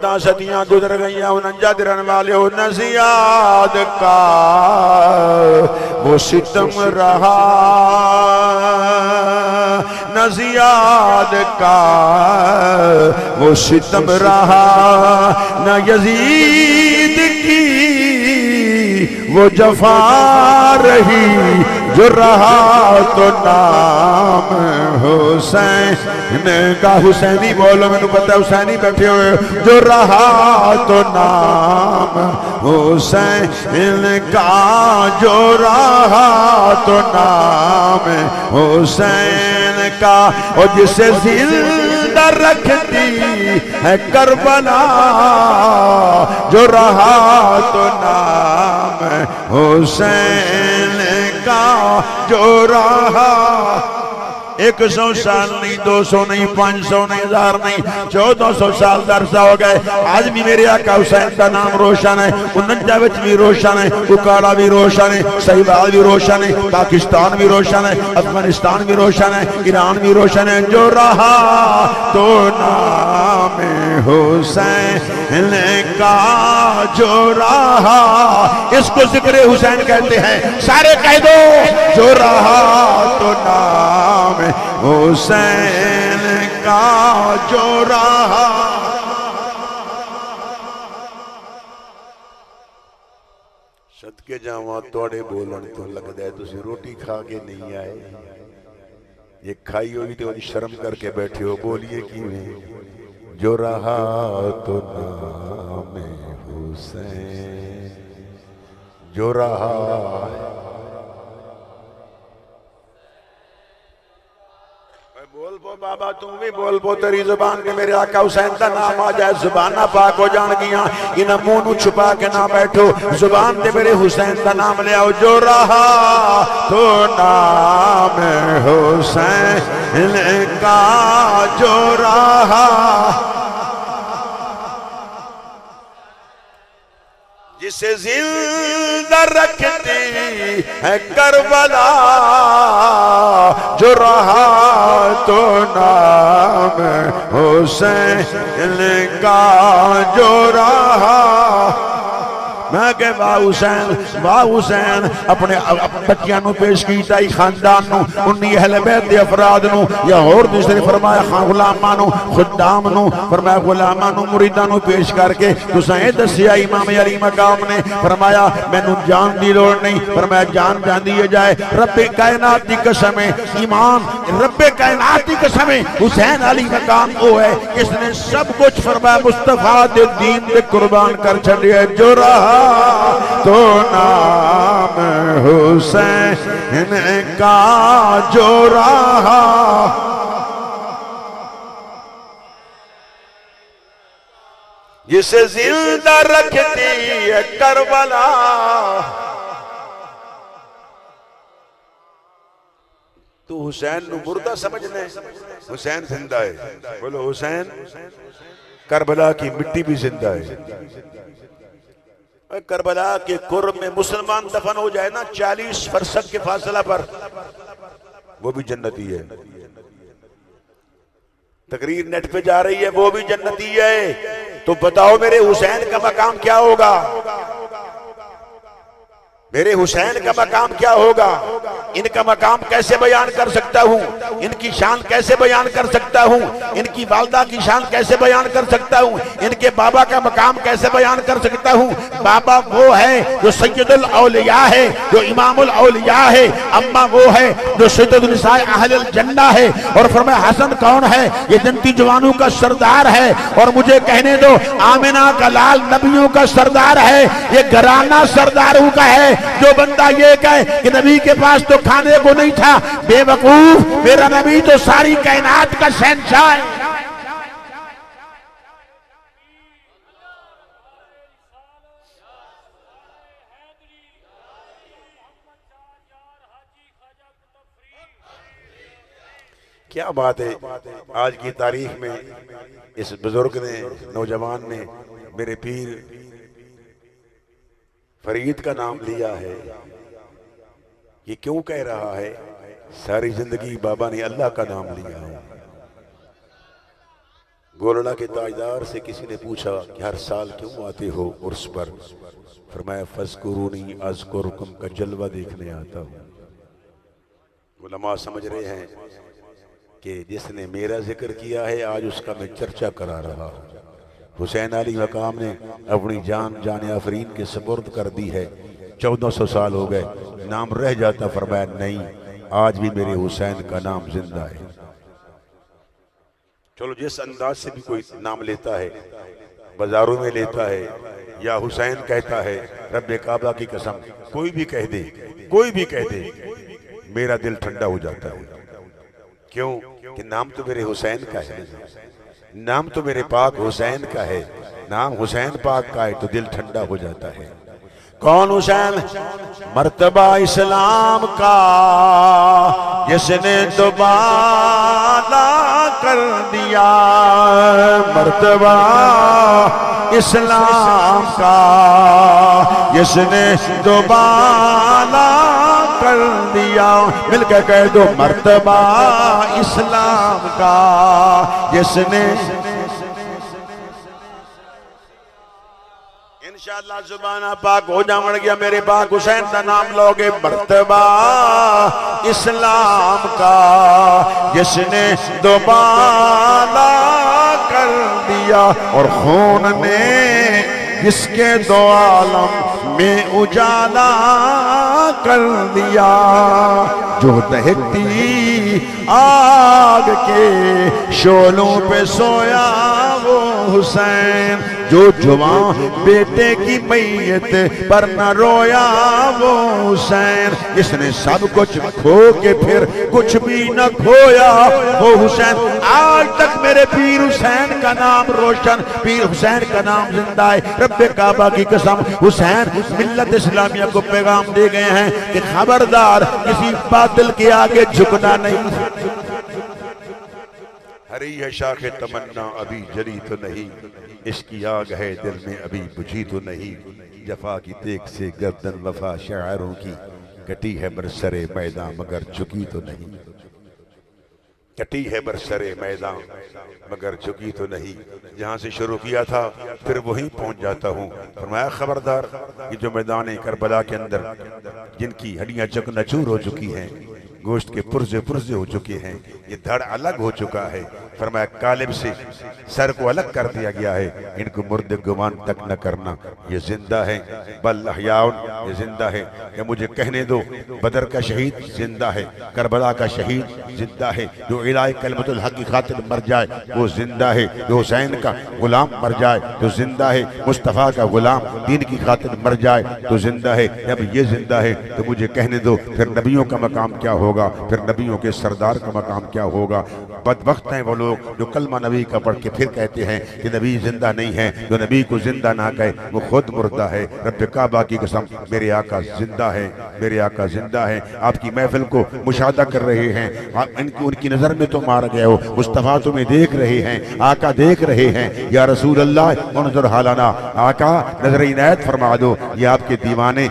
सदियां गुजर गई 49 दिन वाले हो नसियाद का वो सितम रहा, नसियाद का वो सितम रहा, न यजीद की वो जफा रही, जो रहा तो नाम हुसैन का। हुसैनी बोलो, मैंने पता है हुसैनी बैठे हुए। जो रहा तो नाम हुसैन का, जो रहा तो नाम हुसैन का। और जिसे जिंदा रखती है करबला, जो रहा तो नाम हुसैन का, जो रहा। 100 साल नहीं, 200 नहीं, 500 नहीं, 1000 नहीं, 1400 साल दरसा हो गए। आज भी मेरे आका हुसैन का नाम रोशन है। 49 भी रोशन है, उकाड़ा भी रोशन है, सहीबाल भी रोशन है, पाकिस्तान भी रोशन है, अफगानिस्तान भी रोशन है, ईरान भी रोशन है। जो रहा तो नाम हुसैन का, जो रहा। इसको जिक्र हुसैन कहते हैं। सारे कह दो, जो रहा तो नाम हुसैन का, जो रहा। सदके जावा तोड़े बोलन तो लगता है तुसी रोटी खा के नहीं आए। ये खाई होगी तो शर्म करके बैठे हो। बोलिए कि जो रहा तो नाम हुसैन, जो रहा। बोल बो बाबा, तुम भी बोल बो, तेरी जुबान के मेरे आका हुसैन का नाम आ जाए, जुबाना पाक हो जान गिया। इन मुंह नु छुपा के ना बैठो, जुबान पे मेरे हुसैन का नाम ले आओ। जो रहा तो नाम हुसैन का, जो रहा। जिसे जिंदा रखती है करबला, जो रहा तो नाम हुसैन का, जो रहा। मैं के वाह हुसैन अपने बच्चियां नु पेश कीता, खानदान नु, उन्नी अहले बैत दे अफराद नु, या और दूसरे फरमाया गुलामां नु, खुद्दाम नु, फरमाया गुलामां नु, मुरीदां नु पेश करके तुसां ए दस्सिया इमाम अली मकाम ने फरमाया मैनू जान दी लोड़ नहीं, फरमाया जान जांदी है जाए। रब्बे कायनात दी कसम है, ईमान रब्बे कायनात दी कसम है, हुसैन अली मकाम वो है इसने सब कुछ फरमाया मुस्तफा दे दीन दे कुर्बान कर छड़िया। जो रहा तो नाम हुसैन का, जो रहा। जिसे जिंदा रखती है करबला, तू हुसैन नु मुर्दा समझने, हुसैन जिंदा है। बोलो हुसैन, करबला की मिट्टी भी जिंदा है। करबला के कुर्ब में मुसलमान दफन हो जाए ना 40 फरसख के फासला पर, वो भी जन्नती है। तकरीर नेट पे जा रही है, वो भी जन्नती है। तो बताओ मेरे हुसैन का मकाम क्या होगा? मेरे हुसैन का मकाम क्या होगा? इनका मकाम कैसे बयान कर सकता हूँ, इनकी शान कैसे बयान कर सकता हूँ, इनकी वालदा की शान कैसे बयान कर सकता हूँ, इनके बाबा का मकाम कैसे बयान कर सकता हूँ। बाबा वो है जो सैयदुल औलिया है, जो इमामुल औलिया है। अम्मा वो है जो सैयदुल निसाए अहलुल जन्नह है। और फरमाया हसन कौन है? ये जन्नती जवानों का सरदार है। और मुझे कहने दो, आमिना का लाल नबियों का सरदार है। ये घराना सरदारों का है। जो बंदा ये कहे कि नबी के पास तो खाने को नहीं था, बेवकूफ, मेरा नबी तो सारी कायनात का शहंशाह है। क्या बात है। आज की तारीख में इस बुजुर्ग ने, नौजवान ने मेरे पीर फरीद का नाम लिया है। ये क्यों कह रहा है? सारी जिंदगी बाबा ने अल्लाह का नाम लिया है। गोलड़ा के ताजदार से किसी ने पूछा कि हर साल क्यों आते हो उर्स पर? फरमाया फज़कुरूनी अज़कुरुकुम का जलवा देखने आता हूँ। उलमा समझ रहे हैं कि जिसने मेरा जिक्र किया है आज उसका मैं चर्चा करा रहा हूँ। हुसैन अली मकाम ने अपनी जान जान आफरीन के सपुर्द कर दी है। 1400 साल हो गए, नाम रह जाता। फरमाया नहीं, आज भी मेरे हुसैन का नाम जिंदा है। चलो जिस अंदाज से भी कोई नाम लेता है, बाजारों में लेता है या हुसैन कहता है, रब्बे काबा की कसम, कोई भी कह दे, कोई भी कह दे, मेरा दिल ठंडा हो जाता है। क्यों? कि नाम तो मेरे हुसैन का है, नाम तो मेरे पाक हुसैन का है, नाम हुसैन पाक का है तो दिल ठंडा हो जाता है। कौन हुसैन? मर्तबा इस्लाम का जिसने दोबारा कर दिया, मर्तबा इस्लाम का जिसने दोबारा कर दिया। मिलकर कह दो, मर्तबा इस्लाम का जिसने। इंशाअल्लाह जुबाना पाक हो जावन गया, मेरे पाक हुसैन का नाम लोगे। मर्तबा इस्लाम का जिसने दोबारा कर दिया, और खून ने जिसके दो आलम में उजाला कर दिया। जो दहकती आग के शोलों पे सोया वो हुसैन, जो जवान बेटे की मैयत पर न रोया वो हुसैन, जिसने सब कुछ खो के फिर कुछ भी न खोया वो हुसैन। आज तक मेरे पीर हुसैन का नाम रोशन, पीर हुसैन का नाम जिंदा है। रब्बे काबा की कसम, हुसैन मिल्लत इस्लामिया को पैगाम दे गए हैं कि खबरदार किसी बातिल के आगे झुकना नहीं। हरी है शाखे तमन्ना अभी जली तो नहीं, इसकी आग है दिल में अभी बुझी तो नहीं। जफा की तेग से गर्दन वफा शायरों की कटी है बरसरे मैदान मगर झुकी तो नहीं, कटी है बरसरे मैदान मगर झुकी तो नहीं। जहाँ से शुरू किया था फिर वहीं पहुंच जाता हूँ। फरमाया खबरदार, ये जो मैदान करबला के अंदर जिनकी हड्डियां चकनाचूर हो चुकी हैं, गोश्त के पुर्जे पुर्जे हो चुके हैं, ये धड़ अलग हो चुका है। फरमाया कालिब से सर को अलग कर दिया गया है, इनको मुर्दे गुमान तक न करना, ये जिंदा है। बल अहयाउन, ये जिंदा है। या मुझे कहने दो, बदर का शहीद जिंदा है, करबला का शहीद जिंदा है। जो इलाही कलमतुल हक की खातिर मर जाए वो जिंदा है। जो हुसैन का गुलाम मर जाए तो जिंदा है। मुस्तफ़ा का गुलाम दीन की खातिर मर जाए तो जिंदा है। जब ये जिंदा है तो मुझे कहने दो फिर नबियों का मकाम क्या होगा, फिर नबियों के सरदार का मकाम क्या होगा। बदबख्त हैं वो लोग जो कलमा नबी का पढ़ के फिर कहते हैं कि नबी जिंदा नहीं है। जो नबी को जिंदा ना कहे वो खुद मुर्दा है। रब्ब काबा की कसम, मेरे आका जिंदा है, मेरे आका जिंदा है। आपकी महफिल को मुशाहदा कर रहे हैं, इनकी उनकी नजर में तो मार गए हो, मुस्तफा तुम्हें देख रहे हैं, आका देख रहे हैं। या रसूल अल्लाह उन्ज़ुर हालाना, आका नजर इनायत फरमा दो। ये आपके दीवाने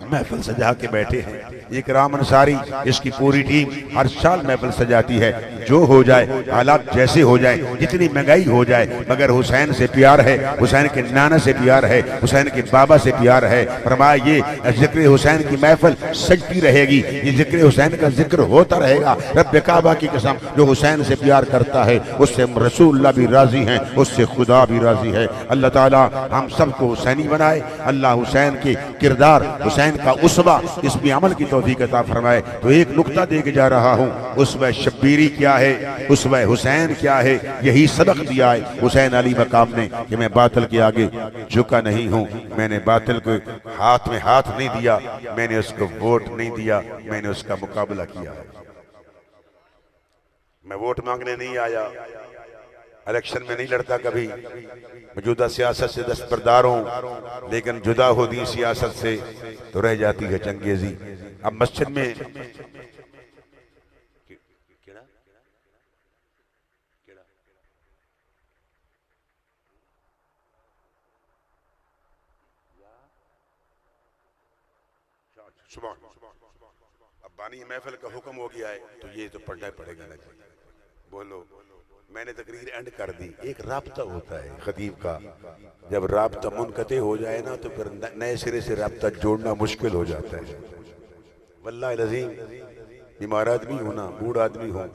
महफिल सजा के बैठे हैं। एक राम अंसारी, इसकी पूरी टीम हर साल महफिल सजाती है। जो हो जाए, हालात जैसे हो जाए, जितनी महंगाई हो जाए, मगर हुसैन से प्यार है, हुसैन के नाना से प्यार है, हुसैन के बाबा से प्यार है। फरमाया ये जिक्र हुसैन की महफिल सजती रहेगी, ये जिक्र हुसैन का जिक्र होता रहेगा। रब्बे काबा की कसम, जो हुसैन से प्यार करता है उससे रसूलुल्लाह भी राजी हैं, उससे खुदा भी राजी है। अल्लाह ताला हम सबको हुसैनी बनाए। अल्लाह हुसैन के किरदार, हुसैन का उसवा, इसमें अमल की तौफीक अता फरमाए। तो एक नुक्ता दे के जा रहा हूँ, उसवा शब्बीरी क्या है, उसवा हुसैन क्या है, यही सबक दिया है हुसैन अली मकाम ने कि मैं बातिल के आगे झुका नहीं हूँ। मैंने बातिल को हाथ में हाथ नहीं दिया, मैंने उसको वोट नहीं दिया, मैंने उसका मुकाबला किया है। मैं वोट मांगने नहीं आया, इलेक्शन में नहीं लड़ता कभी, मौजूदा सियासत से दस्तबरदार हूं, लेकिन जुदा हो दी सियासत से तो रह जाती है चंगेजी। अब मस्जिद में अब बानी महफिल का हुक्म हो गया है तो ये तो पढ़ना ही पड़ेगा ना। बोलो मैंने तकरीर एंड कर दी। एक राब्ता होता है खतीब का, जब राब्ता मुनक़ते हो जाए ना तो फिर नए सिरे से राब्ता जोड़ना मुश्किल हो जाता है। वल्लाह अज़ीम, बीमार आदमी हो ना, बूढ़ आदमी हो,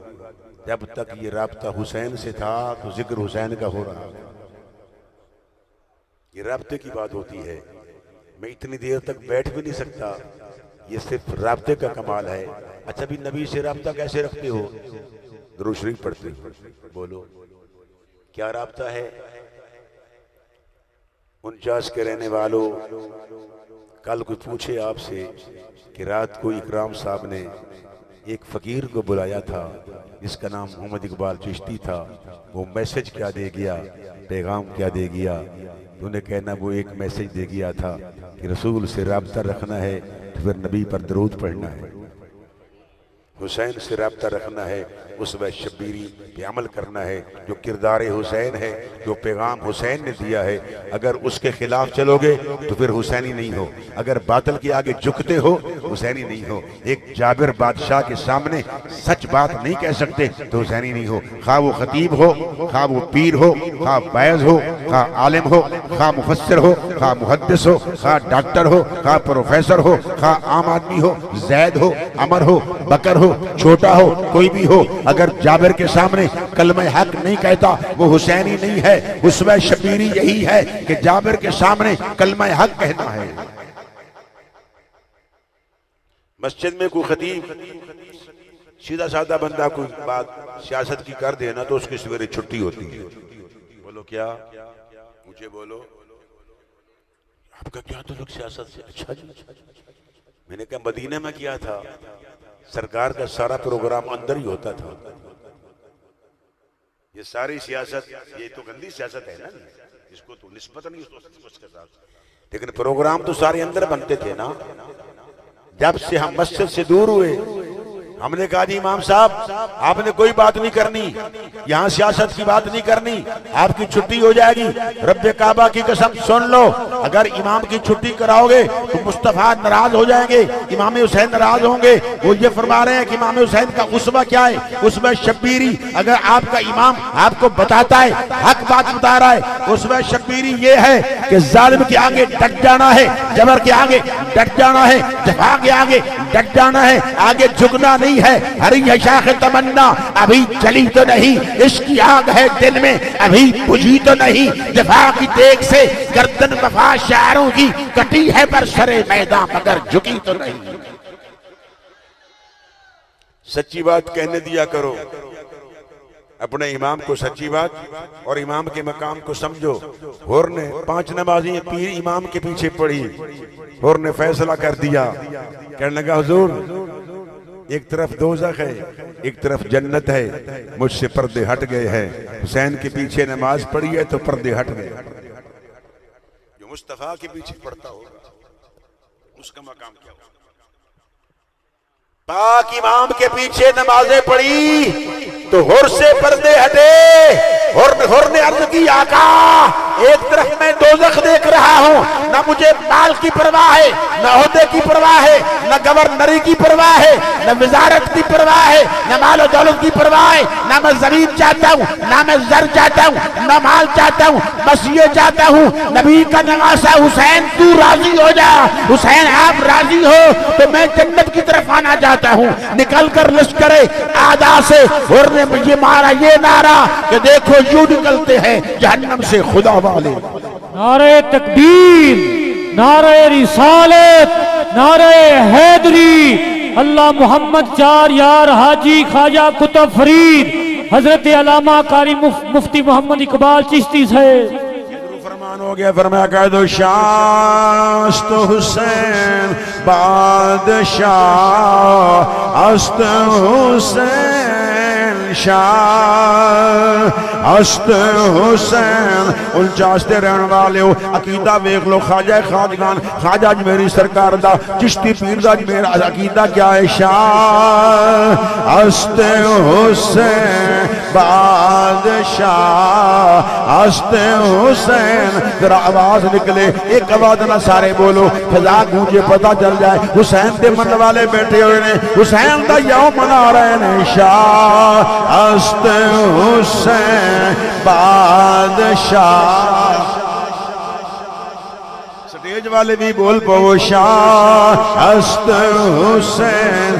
जब तक ये राब्ता हुसैन से था तो जिक्र हुसैन का हो रहा। ये राब्ते की बात होती है। मैं इतनी देर तक बैठ भी नहीं सकता, ये सिर्फ राब्ते का कमाल है। अच्छा भी नबी से राब्ता कैसे रखते हो? दुरूद शरीफ पढ़ते हो, बोलो क्या राब्ता है? 49 के रहने वालों, कल कोई पूछे आपसे कि रात को इकराम साहब ने एक फकीर को बुलाया था जिसका नाम मोहम्मद इकबाल चिश्ती था, वो मैसेज क्या दे गया, पैगाम क्या दे गया? तो उन्हें कहना वो एक मैसेज दे गया था कि रसूल से राब्ता रखना है तो फिर नबी पर दरूद पढ़ना है, हुसैन से राब्ता रखना है, उस वह शब्बीरी पे अमल करना है, जो किरदार हुसैन है, जो पैगाम हुसैन ने दिया है। अगर उसके खिलाफ चलोगे तो फिर हुसैनी नहीं हो, अगर बातिल के आगे झुकते हो हुसैनी नहीं हो। एक जाबिर बादशाह के सामने सच बात नहीं कह सकते तो हुसैनी नहीं हो। खा वो खतीब हो, खा वो पीर हो, खा बैज हो, खा आलिम हो, खा मुफस्सिर हो, खा मुहद्दिस हो, खा डॉक्टर हो, खा प्रोफेसर हो, खा आम आदमी हो, जैद हो, अमर हो, बकर हो, छोटा हो, कोई भी हो, अगर जाबिर के सामने कलमे हक नहीं कहता वो हुसैनी नहीं है। उसमें शबीरी यही है कि जाबिर के सामने कलमे हक कहना है। मस्जिद में कोई खतीब सीधा साधा बंदा कोई बात सियासत की कर देना तो उसकी सवेरे छुट्टी होती है। बोलो क्या? मुझे बोलो आपका क्या ताल्लुक सियासत से? अच्छा जी, मैंने कहा मदीने में किया था, सरकार का सारा प्रोग्राम अंदर ही होता था। ये सारी सियासत, ये तो गंदी सियासत है ना, इसको तो निस्बत नहीं उसके साथ, लेकिन प्रोग्राम तो सारे अंदर बनते थे ना। जब से हम मस्जिद से दूर हुए हमने कहा जी इमाम साहब आपने कोई बात नहीं करनी, यहाँ सियासत की बात नहीं करनी, आपकी छुट्टी हो जाएगी। रब्बे काबा की कसम सुन लो, अगर इमाम की छुट्टी कराओगे तो मुस्तफा नाराज हो जाएंगे, इमाम हुसैन नाराज होंगे। वो ये फरमा रहे हैं कि इमाम हुसैन का उसवा क्या है? उसवा शब्बीरी। अगर आपका इमाम आपको बताता है, हक बात बता रहा है, उसवा शब्बीरी ये है कि जालिम के आगे डट जाना है, जबर के आगे डट जाना है, जफा के आगे डट जाना है, आगे झुकना नहीं है। हरी है शाख तमन्ना अभी जली तो नहीं, इसकी आग है दिल में अभी बुझी तो नहीं, जफा की तेग से गर्दन वफा शायरों की कटी है पर सरे मैदान मगर झुकी तो नहीं। सच्ची बात कहने दिया करो, अपने इमाम को सच्ची बात और इमाम के मकाम को समझो। हुर ने 5 नमाज़ी पीर इमाम के पीछे पड़ी, हुर ने फैसला कर दिया, कहने लगा हुजूर एक तरफ दोज़ख है, एक तरफ जन्नत है, मुझसे पर्दे हट गए हैं। हुसैन के पीछे नमाज पढ़ी है तो पर्दे हट गए। जो मुस्तफा के पीछे पढ़ता होगा उसका मकाम क्या होगा? पाक इमाम के पीछे नमाजें पढ़ी तो हुर से पर्दे हटे। हुर ने अर्ज की आका एक तरफ मैं दोज़ख देख रहा हूँ, न मुझे माल की परवाह है, न ओहदे की परवाह है, न गवर्नरी की परवाह है, न वजारत की परवाह है, न माल और दौलत की परवाह है, न मैं जमीन चाहता हूँ, न मैं जर चाहता हूँ, न माल चाहता हूँ, बस ये चाहता हूँ नबी का नवासा हुसैन तू राजी हो जा। हुसैन आप राजी हो तो मैं जन्नत की तरफ आना चाहता हूँ। निकल कर लश्करे आदा से हुर ने ये मारा ये नारा कि देखो यूं निकलते हैं जहन्नम से खुदा वाले। नारे तकबीर, नारे रिसालत, नारे हैदरी, अल्लाह मोहम्मद 4 यार हाजी ख्वाजा कुतुब फरीद हजरत अल्लामा कारी मुफ्ती मोहम्मद इकबाल चिश्ती से फरमान हो गया। फरमाया कह दो शास्त हुसैन बादशाह, अस्त हुसैन शाह, अस्त हुसैन। 49 दे रहने वाले हो, अकीदा वेख लो, ख्वाजा खाजगान ख्वाजा मेरी सरकार दा चिश्ती पीर दा मेरा अकीदा क्या है? शाह अस्त हुसैन बादशाह, अस्त हुसैन। जरा आवाज निकले, एक आवाज ना सारे बोलो, फजा गूंजे पता चल जाए हुसैन दे मन वाले बैठे हुए ने, हुसैन दा यौम मना रहे ने। शाह अस्त हुसैन बादशाह। स्टेज वाले भी बोल पो शाह अस्त हुसैन,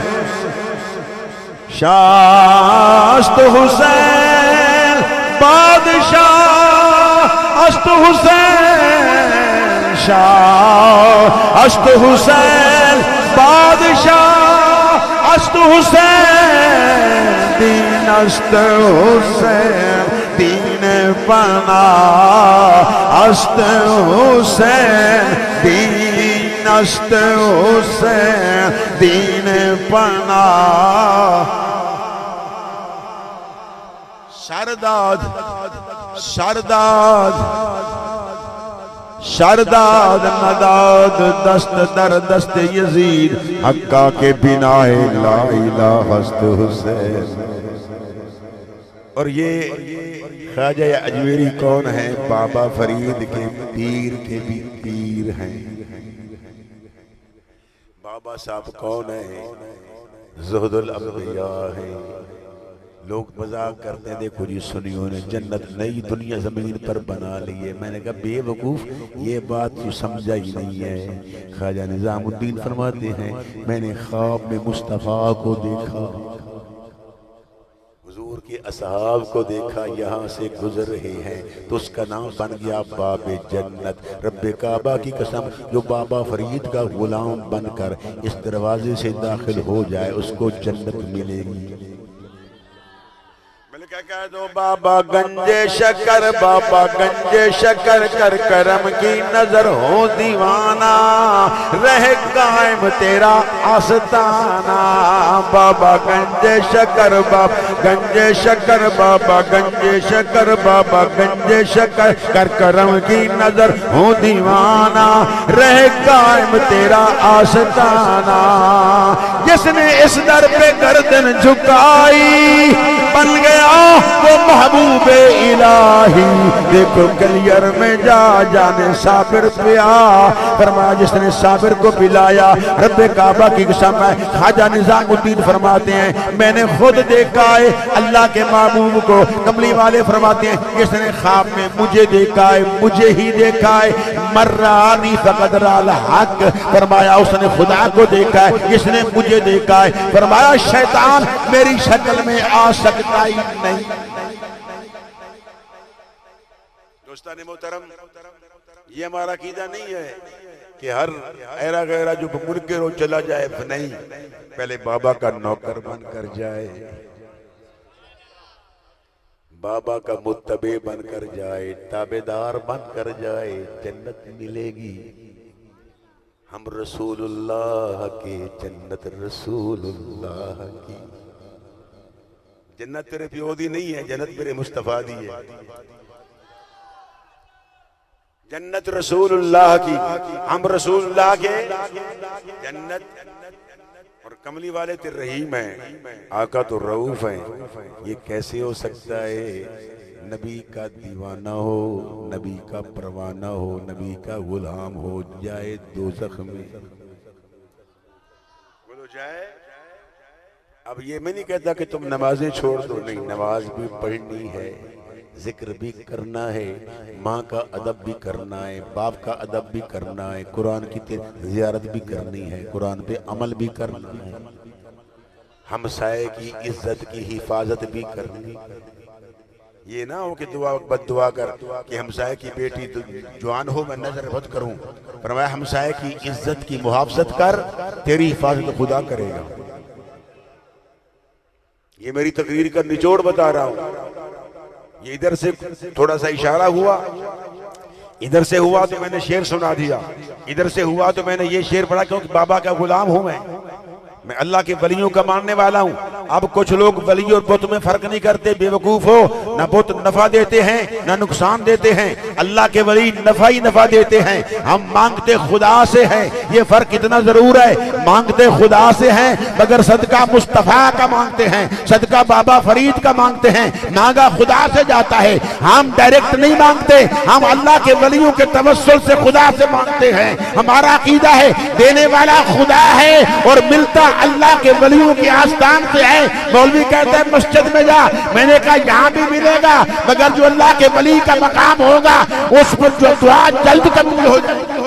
शाह अस्त हुसैन बादशाह, अस्त हुसैन शाह, अस्त हुसैन बादशाह, अस्त हुसैन दीन, अस्त हुसैन दीन बना, अस्त हुसैन दीन, अस्त हुसैन दीन बना। शारदाद शारदाद शारदाद नदाद दस्त दर दस्त यजीद, हक्का के बिना ला इलाहा हस्त हुसैन। और ये ख्वाजा अजमेरी कौन है? बाबा फरीद के पीर के भी पीर हैं। बाबा साहब कौन है? ज़ुहदुल अंबिया है। लोग मजाक करते हैं, देखो जी सुनियों ने जन्नत नई दुनिया जमीन पर बना ली है। मैंने कहा बेवकूफ, ये बात तो समझा ही नहीं है। ख्वाजा निजामुद्दीन फरमाते हैं, मैंने ख्वाब में मुस्तफ़ा को देखा, हुजूर के असहाब को देखा, यहाँ से गुजर रहे हैं, तो उसका नाम बन गया बाबे जन्नत। रब्बे काबा की कसम, जो बाबा फरीद का गुलाम बनकर इस दरवाजे से दाखिल हो जाए उसको जन्नत मिलेगी। क्या कह दो? बाबा गंजे शकर, बाबा गंजे शकर कर करम की नजर हो दीवाना, रह कायम तेरा आस्ताना। बाबा गंजे शकर, बाबा गंजे शकर, बाबा गंजे शकर, बाबा गंजे शकर कर करम की नजर हो दीवाना, रह कायम तेरा आस्ताना। जिसने इस दर पे गर्दन झुकाई बन गया वो महबूबे इलाही। देखो कलियर में जा जाने साबिर पिया, फरमाया जिसने साबिर को पिलाया। रब्बे काबा की कसम है, ख्वाजा निजामुद्दीन फरमाते हैं, मैंने खुद देखा है अल्लाह के महबूब को। कमली वाले फरमाते हैं, जिसने ख्वाब में मुझे देखा है, मुझे ही देखा है। मर्रानी फकद राल हक, फरमाया उसने खुदा को देखा है। जिसने मुझे देखा है, फरमाया शैतान मेरी शक्ल में आ सकता ही नहीं। दोस्ताने मोहतरम, ये हमारा अकीदा नहीं है कि हर ऐरा गैरा जो मुनकर हो चला जाए, नहीं, पहले बाबा का नौकर बनकर जाए, बाबा का मुत्तबे बनकर जाए, ताबेदार बनकर जाए, जन्नत मिलेगी। हम रसूलुल्लाह के, जन्नत रसूलुल्लाह की। जन्नत तेरे प्यो दी नहीं है, जन्नत मेरे मुस्तफा दी है। जन्नत रसूलुल्लाह की, हम रसूलुल्लाह के जन्नत। और कमली वाले तो रहीम हैं, आका तो रऊफ हैं। ये कैसे हो सकता है? नबी का दीवाना हो, नबी का परवाना हो, नबी का गुलाम हो जाए दोज़ख में, बोलो जाए। अब ये मैं नहीं कहता कि तुम नमाजें छोड़ दो, नहीं, नमाज भी पढ़नी है, जिक्र भी करना है, माँ का अदब भी करना है, बाप का अदब भी करना है, कुरान की ज़ियारत भी करनी है, कुरान पे अमल भी करना है, हमसाये की इज्जत की हिफाजत भी करनी। ये ना हो कि दुआ बद दुआ कर कि हमसाये की बेटी जवान हो मैं नजर बद करूं, फरमाया हमसाये की इज्जत की मुहाफजत कर, तेरी हिफाजत खुदा करेगा। ये मेरी तकरीर का निचोड़ बता रहा हूं। ये इधर से थोड़ा सा इशारा हुआ, इधर से हुआ तो मैंने शेर सुना दिया, इधर से हुआ तो मैंने ये शेर पढ़ा, क्योंकि बाबा का गुलाम हूं मैं अल्लाह के वलियों का मानने वाला हूं। अब कुछ लोग वली और बुत में फर्क नहीं करते, बेवकूफ हो। ना बुत नफा देते हैं ना नुकसान देते हैं, अल्लाह के वली नफा ही नफा देते हैं। हम मांगते खुदा से हैं, ये फर्क इतना जरूर है, मांगते खुदा से हैं मगर सदका मुस्तफा का मांगते हैं, सदका बाबा फरीद का मांगते हैं, मांगा खुदा से जाता है। हम डायरेक्ट नहीं मांगते, हम अल्लाह के वलियों के तवस्सुल से खुदा से मांगते हैं। हमारा अकीदा है देने वाला खुदा है और मिलता अल्लाह के वलियों के आस्थान से है। मौलवी कहते हैं मस्जिद में जा, मैंने कहा यहाँ भी मिलेगा, मगर जो अल्लाह के वली का मकाम होगा उस पर जो दुआ जल्द कबूल हो जाएगी।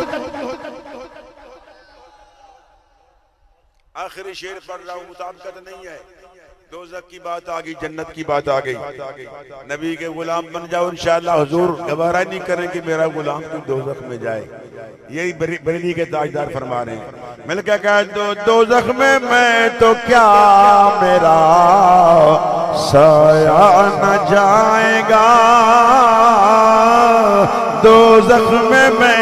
आखिरी शेर पढ़ रहा हूँ, मुताबिकत नहीं है, दोज़ख की बात आ गई, जन्नत की बात आ गई। नबी के गुलाम बन जाओ इंशाअल्लाह, हुजूर गवारा नहीं करें कि मेरा गुलाम तो दोज़ख में जाए। यही बरेली के ताजदार फरमा रहे हैं। मिलकर कह दो दोज़ख में मैं तो क्या मेरा साया न जाएगा, दोज़ख में मैं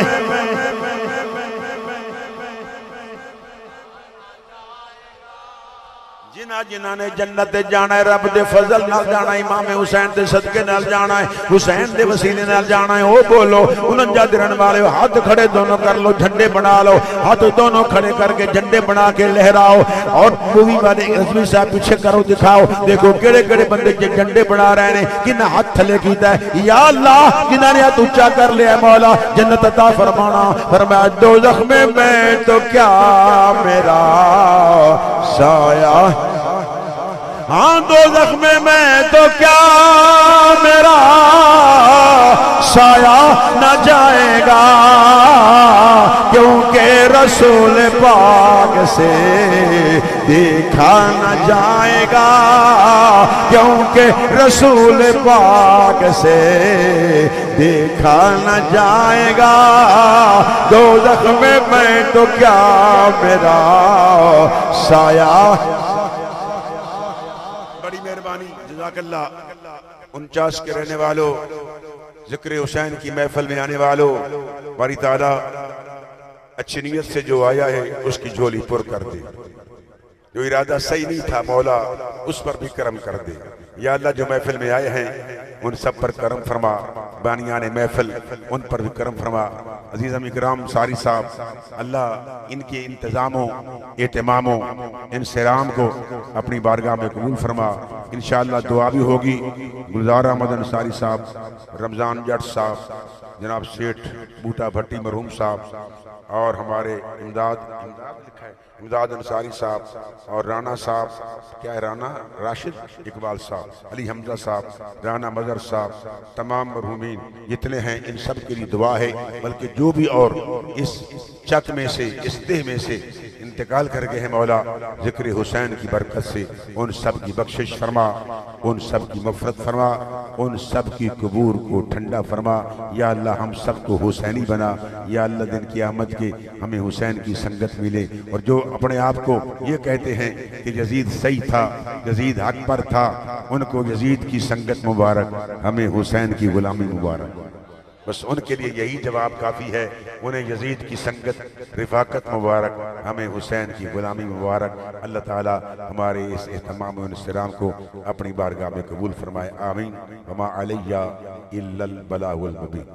जिन्होंने जन्नत जाना है, रब दे फजल नाल जाना है, इमाम हुसैन दे सदके नाल जाना है, हुसैन दे वसीले नाल जाना है। ओ बोलो 49 दिन वाले हाथ खड़े दोनों कर लो, झंडे बना लो, हाथ दोनों खड़े करके झंडे बना के लहराओ। और मूवी वाले रज़वी साहब पीछे करो, दिखाओ, देखो केड़े केड़े बंदे झंडे बना रहे हैं, किन्ना हाथ थले कीता है। या अल्लाह जिन्होंने हाथ ऊंचा कर लिया, मौला जन्नत अता फरमाना। फरमाया दोज़ख में मैं तो क्या मेरा साया, हाँ दोज़ख में मैं तो क्या मेरा साया न जाएगा, क्योंकि रसूल पाक से देखा न जाएगा, क्योंकि रसूल पाक से देखा न जाएगा। दोज़ख में मैं तो क्या मेरा साया। बड़ी मेहरबानी, जज़ाकल्लाह। 49 के रहने वालों, जिक्र हुसैन की महफिल में आने वालों, बारी ताला अच्छी नीयत से जो आया है उसकी झोली पुर कर दे। जो इरादा सही नहीं था मौला उस पर भी करम कर दे। या अल्लाह जो महफिल में आए हैं उन सब पर करम फरमा, बानियाने महफिल उन पर भी करम फरमा। अजीज़ इकराम सारी साहब, अल्लाह इनके इंतज़ामों एहतमामों इंसराम को अपनी बारगाह में कबूल फरमा। इंशाअल्लाह दुआ भी होगी। गुलजार अहमद अंसारी साहब, रमज़ान जट साहब, जनाब सेठ बूटा भट्टी मरहूम साहब, और हमारे इमदाद अंसारी साहब और राना साहब, क्या है राना राशिद इकबाल साहब, अली हमजा साहब, राना मजर साहब, तमाम मरहूमीन जितने हैं इन सब के लिए दुआ है। बल्कि जो भी और इस चक में से, इस देह में से इंतकाल कर गए हैं मौला जिक्र हुसैन की बरकत से उन सब की बख्शिश फरमा, उन सब की मफ़रत फरमा, उन सब की कबूर को ठंडा फरमा। या अल्लाह हम सब को हुसैनी बना। या अल्लाह दिन क़यामत के हमें हुसैन की संगत मिले। और जो अपने आप को ये कहते हैं कि यजीद सही था, यजीद हक पर था, उनको यजीद की संगत मुबारक, हमें हुसैन की गुलामी मुबारक। बस उनके लिए यही जवाब काफ़ी है। उन्हें यजीद की संगत रिफाकत मुबारक, हमें हुसैन की गुलामी मुबारक। अल्लाह ताला हमारे इस इहतमाम और इंसराम को अपनी बारगाह में कबूल फरमाए। आमीन। वमा अलैया इल्लल बलागुल मुबीन।